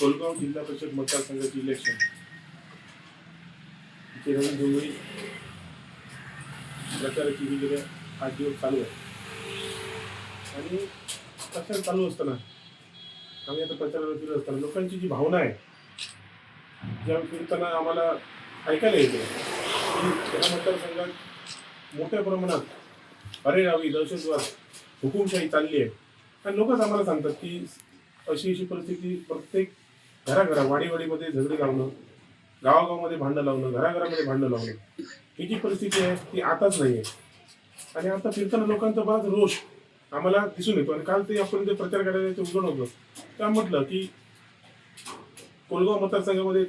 कोलगाव जिल्हा परिषद मतदारसंघाची इलेक्शन ची रणधुमाळी प्रचाराची ही गेल्या 8 दिवस चालू आहे. आणि प्रचार चालू असताना आम्ही आता प्रचाराला फिरत असताना लोकांची जी भावना आहे, ज्या फिरताना आम्हाला ऐकायला येते की या मतदारसंघात मोठ्या प्रमाणात अरेरावी, दहशतवाद, हुकुमशाही चालली आहे. आणि लोकच आम्हाला सांगतात की अशी परिस्थिती प्रत्येक घराघरा वाडीवाडीमध्ये झगडे लावणं, गावागावामध्ये भांडणं लावणं, घराघरामध्ये भांडणं लावणं, ही जी परिस्थिती आहे ती आताच नाही आहे. आणि आता फिरताना लोकांचा बराच रोष आम्हाला दिसून येतो. आणि काल ते आपण जे प्रचार करायला ते उघड होतं, त्या म्हटलं की कोलगाव मतदारसंघामध्ये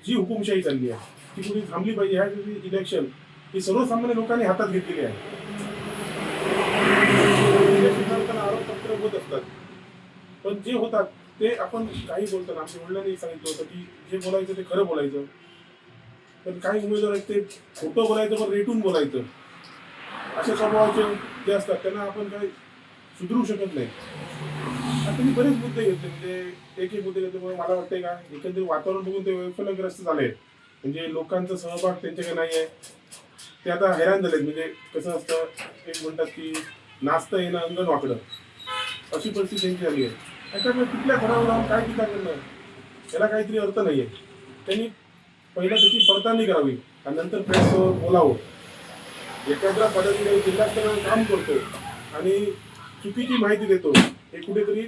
जी हुकुमशाही चालली आहे ती कुठे थांबली पाहिजे. ह्या इलेक्शन ही सर्वसामान्य लोकांनी हातात घेतलेली आहे. आरोपपत्र होत असतात, पण जे होतात ते आपण काही बोलताना आमच्या वडिलांनी सांगितलं होतं की जे बोलायचं ते खरं बोलायचं. पण काही उमेदवार आहेत ते खोटं बोलायचं पण रेटून बोलायचं, अशा स्वभावाचे जे असतात त्यांना आपण काही सुधरू शकत नाही. आता तुम्ही बरेच मुद्दे घेतले, म्हणजे एक मुद्दे घेतल्यामुळे मला वाटतंय का एकंदरीत वातावरण बघून ते वैफल्यग्रस्त झाले. म्हणजे लोकांचा सहभाग त्यांच्याकडे नाही आहे, ते आता हैराण झालेत. म्हणजे कसं असतं, एक म्हणतात की नाचतं येणं अंगण वाकडं, अशी परिस्थिती त्यांची झाली आहे. त्याच्यामुळे कुठल्या घरावर लावून काय टीका करणं याला काहीतरी अर्थ नाही आहे. त्यांनी पहिला त्याची पडताळणी करावी आणि नंतर प्रेसवर बोलावं. एखादा पदाधिकारी जिल्हा स्तरावर काम करतो आणि चुकीची माहिती देतो, हे कुठेतरी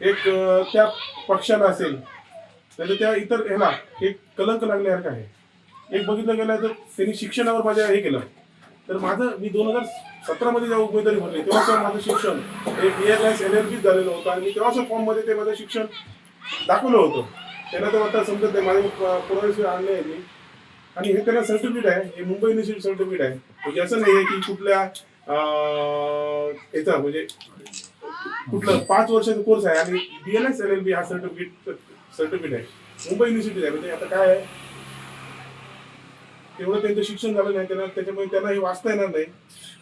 एक त्या पक्षाला असेल तर त्या इतर ह्याला एक कलंक लागल्यासारखं आहे. एक बघितलं गेलं तर त्यांनी शिक्षणावर माझ्या हे केलं, तर मी 2017 मध्ये जेव्हा उमेदवारी भरली तेव्हा माझं शिक्षण BLS LLB झालेलं होतं. आणि मी तेव्हा फॉर्ममध्ये ते माझं शिक्षण दाखवलं होतं. त्यांना तर आता समजत नाही, माझे पुरावे आणले आहे मी. आणि हे त्याला सर्टिफिकेट आहे, हे मुंबई युनिव्हर्सिटी सर्टिफिकेट आहे. म्हणजे असं नाही आहे की कुठल्या याचा म्हणजे कुठलं 5 वर्षाचा कोर्स आहे. आणि BLS LLB हा सर्टिफिकेट आहे, मुंबई युनिव्हर्सिटी आहे. म्हणजे आता काय आहे, तेवढं त्यांचं शिक्षण झालं नाही त्यांना, त्याच्यामुळे त्यांना हे वाचता येणार नाही.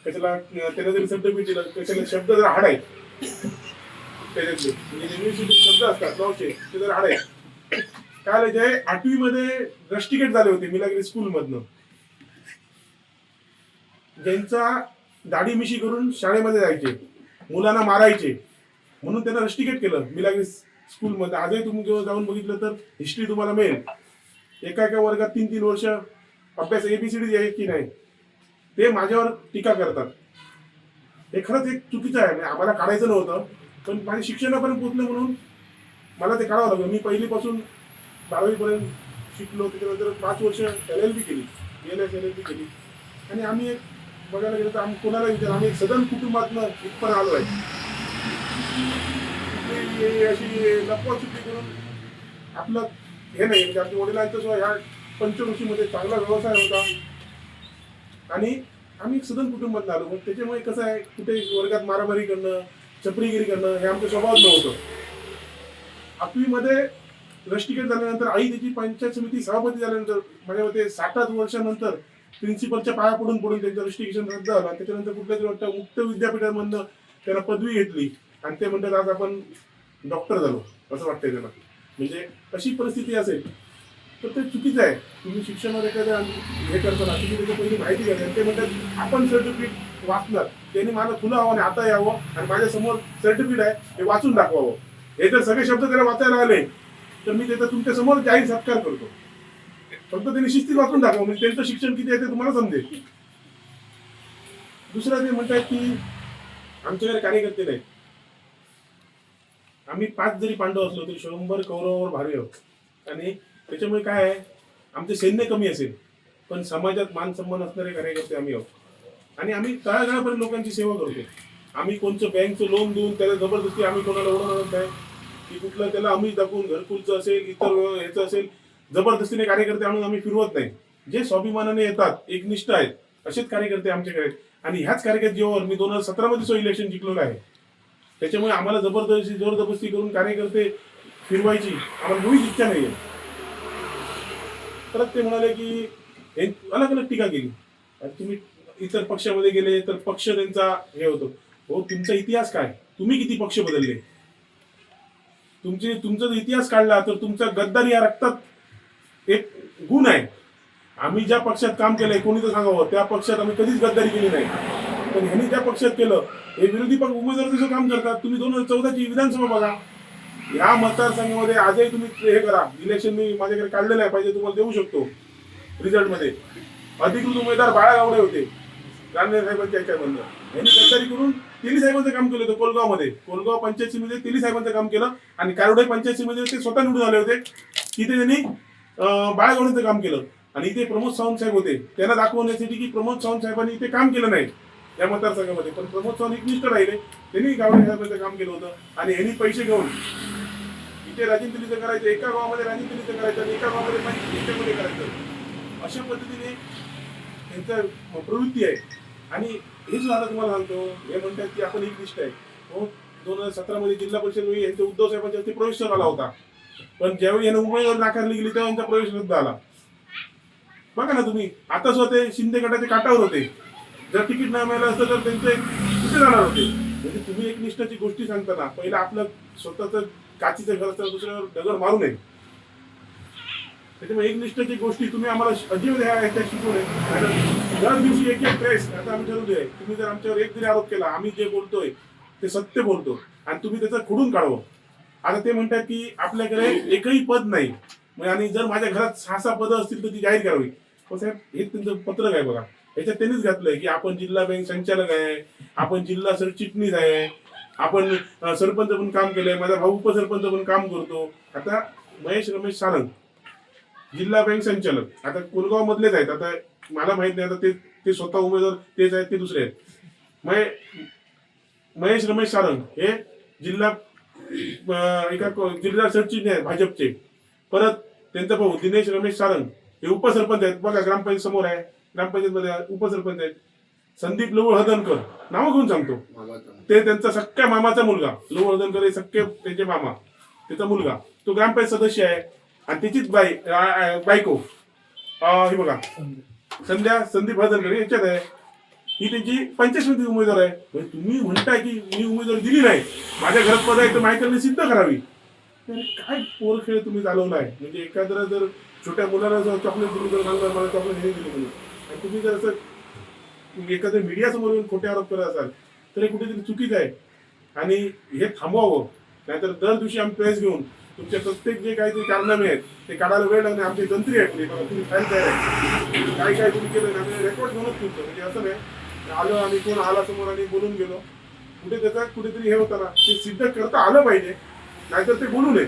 कशाला त्यांना जरी सर्टिफिकेट दिलं, कशाला शब्द जर हाड आहेत त्याच्यातले, म्हणजे युनिव्हर्सिटी शब्द असतात नऊशे, ते जर हाड आहेत. काय जे 8वी मध्ये रस्टिकेट झाले होते मिलाग्री स्कूल मधनं, ज्यांचा दाढी मिशी करून शाळेमध्ये जायचे, मुलांना मारायचे, म्हणून त्यांना रस्टिकेट केलं मिलाग्री स्कूल मध्ये. आजही तुम्ही जेव्हा जाऊन बघितलं तर हिस्ट्री तुम्हाला मिळेल. एका वर्गात 3-3 वर्ष अभ्यास ABCD आहे की नाही, ते माझ्यावर टीका करतात. हे खरंच एक चुकीचं आहे. आम्हाला काढायचं नव्हतं, पण माझ्या शिक्षणापर्यंत पोहोचलं म्हणून मला ते काढावं लागलं. मी पहिलीपासून 12वी पर्यंत शिकलो, त्याच्यानंतर 5 वर्ष LLB केली, BLS LLB केली. आणि आम्ही एक बघायला गेलं तर आम्ही कोणाला विचार, आम्ही एक सदन कुटुंबातनं इथपर्यंत आलो आहे. अशी लपवाछुपी करून आपलं हे नाही, म्हणजे आमच्या वडिलांचं सुद्धा ह्या पंचकृषीमध्ये चांगला व्यवसाय होता. आणि आम्ही सदन कुटुंबात आलो. मग त्याच्यामुळे कसं आहे, कुठे वर्गात मारामारी करणं, चपरीगिरी करणं हे आमच्या स्वभावात नव्हतं. 8वी मध्ये रस्टिकेट झाल्यानंतर आई त्याची पंचायत समिती सभापती झाल्यानंतर माझ्या मते 7-8 वर्षानंतर प्रिन्सिपलच्या पाया पडून त्यांचं रस्टिकेशन रद्द झालं. त्याच्यानंतर कुठल्या तरी वाटतं मुक्त विद्यापीठामधनं त्यांना पदवी घेतली आणि ते म्हणतात आज आपण डॉक्टर झालो असं वाटतंय त्यांना. म्हणजे अशी परिस्थिती असेल तर ते चुकीचं आहे. तुम्ही शिक्षणावर एखाद्या हे करताना तुम्ही त्याची पहिली माहिती घ्या. ते म्हणतात आपण सर्टिफिकेट वाचणार, त्यांनी मला खुलं हवं आणि आता यावं आणि माझ्यासमोर सर्टिफिकेट आहे हे वाचून दाखवावं. हे जर सगळे शब्द त्याला वाचायला आले तर मी त्याचा तुमच्या समोर जाहीर सत्कार करतो. फक्त त्यांनी शिस्तीत वाचून दाखवा, म्हणजे त्यांचं शिक्षण किती आहे ते तुम्हाला समजेल. दुसरं ते म्हणतात की आमच्याकडे कार्यकर्ते नाहीत. आम्ही 5 जरी पांडव असलो तरी 100 कौरवावर भारी आहोत. आणि त्याच्यामुळे काय आहे, आमचे सैन्य कमी असेल पण समाजात मान सन्मान असणारे कार्यकर्ते आम्ही आहोत. आणि आम्ही तळागाळापर्यंत लोकांची सेवा करतो. आम्ही कोणतं बँकचं लोन देऊन त्याला जबरदस्ती आम्ही कोणाला ओढवणार नाही की कुठलं त्याला आम्ही दाखवून घरकुलचं असेल इतर ह्याचं असेल जबरदस्तीने कार्यकर्ते आणून आम्ही फिरवत नाही. जे स्वाभिमानाने येतात, एकनिष्ठ आहेत, असेच कार्यकर्ते आमच्याकडे आहेत. आणि ह्याच कार्यकर्त्यावर मी 2017 मध्ये इलेक्शन जिंकलेलं आहे. त्याच्यामुळे आम्हाला जोरजबरदस्ती करून कार्यकर्ते फिरवायची आम्हाला मुळीच इच्छा नाही आहे. परत ते म्हणाले की अलग अलग टीका केली. तुम्ही इतर पक्षामध्ये गेले तर पक्ष त्यांचा हे होतो. हो, तुमचा इतिहास काय, तुम्ही किती पक्ष बदलले. तुमचा इतिहास काढला तर तुमचा गद्दारी या रक्तात एक गुण आहे. आम्ही ज्या पक्षात काम केलंय कोणी तर सांगावं, त्या पक्षात आम्ही कधीच गद्दारी केली नाही. पण ह्यांनी ज्या पक्षात केलं, हे विरोधी पक्ष उमेदवार जसं काम करतात. तुम्ही 2014ची विधानसभा बघा, या मतदारसंघामध्ये आजही तुम्ही हे करा, इलेक्शन मी माझ्याकडे काढलेलं आहे, पाहिजे तुम्हाला देऊ शकतो. रिझल्टमध्ये अधिकृत उमेदवार बाळा गावडे होते, गांधी साहेबांच्या ह्याच्यामधनं. यांनी गद्दारी करून तेली साहेबांचं काम केलं होतं. कोलगाव पंचायत समितीमध्ये तेली साहेबांचं काम केलं आणि कारोडे पंचायत समितीमध्ये ते स्वतः निवडून आले होते. तिथे त्यांनी बाळागावडेंचं काम केलं. आणि इथे प्रमोद सावंत साहेब होते, त्यांना दाखवण्यासाठी की प्रमोद सावंत साहेबांनी इथे काम केलं नाही या मतदारसंघामध्ये. पण प्रमोद सावंत एकनिष्ठ राहिले, त्यांनी गावडे साहेबांचं काम केलं होतं. आणि यांनी पैसे घेऊन इथे राजनदिलीचं करायचं, एका गावामध्ये राजनदिलीचं करायचं आणि एका गावामध्ये पंचायतीमध्ये करायचं. अशा पद्धतीने त्यांचा प्रवृत्ती आहे. आणि हेच आता तुम्हाला सांगतो, हे म्हणतात की आपण एकनिष्ठ आहे. हो, 2017 जिल्हा परिषद वेळी यांच्या उद्धव साहेबांच्या हस्ते प्रवेश आला होता. पण ज्यावेळी यांना उमेदवारी नाकारली गेली तेव्हा यांचा प्रवेश रद्द झाला. बघा ना तुम्ही, आता स्वतः शिंदे गटाच्या काटावर होते. जर तिकीट नाही मिळालं असतं तर त्यांचे कुठे जाणार होते. म्हणजे तुम्ही एक निष्ठाची गोष्टी सांगताना पहिलं आपलं स्वतःच काचीचं घर असतं, दुसऱ्यावर दगड मारू नये. त्याच्यामुळे एक निष्ठाची गोष्टी तुम्ही आम्हाला अजिबात ह्या शिकवणे. दर दिवशी एक प्रेस आता आम्ही ठरवली आहे, तुम्ही जर आमच्यावर एक जरी आरोप केला, आम्ही जे बोलतोय ते सत्य बोलतो आणि तुम्ही त्याचं खोडून काढावं. आता ते म्हणतात की आपल्याकडे एकही पद नाही, आणि जर माझ्या घरात 6 पदं असतील तर ती जाहीर करावी. पण साहेब, हे त्यांचं पत्रक आहे बघा, याच्यात त्यांनीच घातलंय की आपण जिल्हा बँक संचालक आहे, आपण जिल्हा सरचिटणीस आहे, आपण सरपंच पण काम केलंय, माझा भाऊ उपसरपंच पण काम करतो. आता महेश रमेश सारंग जिल्हा बँक संचालक, आता कोलगाव मधलेच आहेत. आता मला माहित नाही, आता ते स्वतः उमेदवार तेच आहेत, ते दुसरे आहेत. महेश रमेश सारंग हे जिल्हा सरचिटणीस आहेत भाजपचे. परत त्यांचा भाऊ दिनेश रमेश सारंग हे उपसरपंच आहेत. बघा, ग्रामपंचायत समोर आहे, ग्रामपंचायत मध्ये उपसरपंच आहेत. संदीप लवळ हदनकर, नाव घेऊन सांगतो, ते त्यांचा सख्या मामाचा मुलगा. लवळ हदनकर हे सख्खे त्यांचे मामा, त्याचा मुलगा तो ग्रामपंचायत सदस्य आहे. आणि त्याचीच बायको हे बघा, संध्या संदीप हदनकर याच्यात आहे, ही त्यांची पंचायत समिती उमेदवार आहे. तुम्ही म्हणताय की मी उमेदवारी दिली नाही, माझ्या घरात पद आहे तर माहिती सिद्ध करावी. काय पोर खेळ तुम्ही चालवलाय. म्हणजे एखाद्या जर छोट्या मुलाला जर चॉकलेट दिली तर सांगणार मला चॉकलेट हे दिली म्हणून, आणि तुम्ही जर असं एखाद्या मीडिया समोर येऊन खोटे आरोप करत असाल तर हे कुठेतरी चुकीचं आहे. आणि हे थांबवावं. नाहीतर दर दिवशी आम्ही प्रेस घेऊन तुमचे प्रत्येक जे काही कारनामे आहेत ते काढायला वेळ लागणे. आमची जंत्री आहे, तुम्ही फाईल तयार आहे, काय काय तुम्ही केलं आम्ही रेकॉर्ड घेऊनच तुमचं. म्हणजे असं नाही आलो आणि कोण आला समोर आणि बोलून गेलो. कुठे त्याचा कुठेतरी हे होतं ना, ते सिद्ध करता आलं पाहिजे, नाहीतर ते बोलू नये.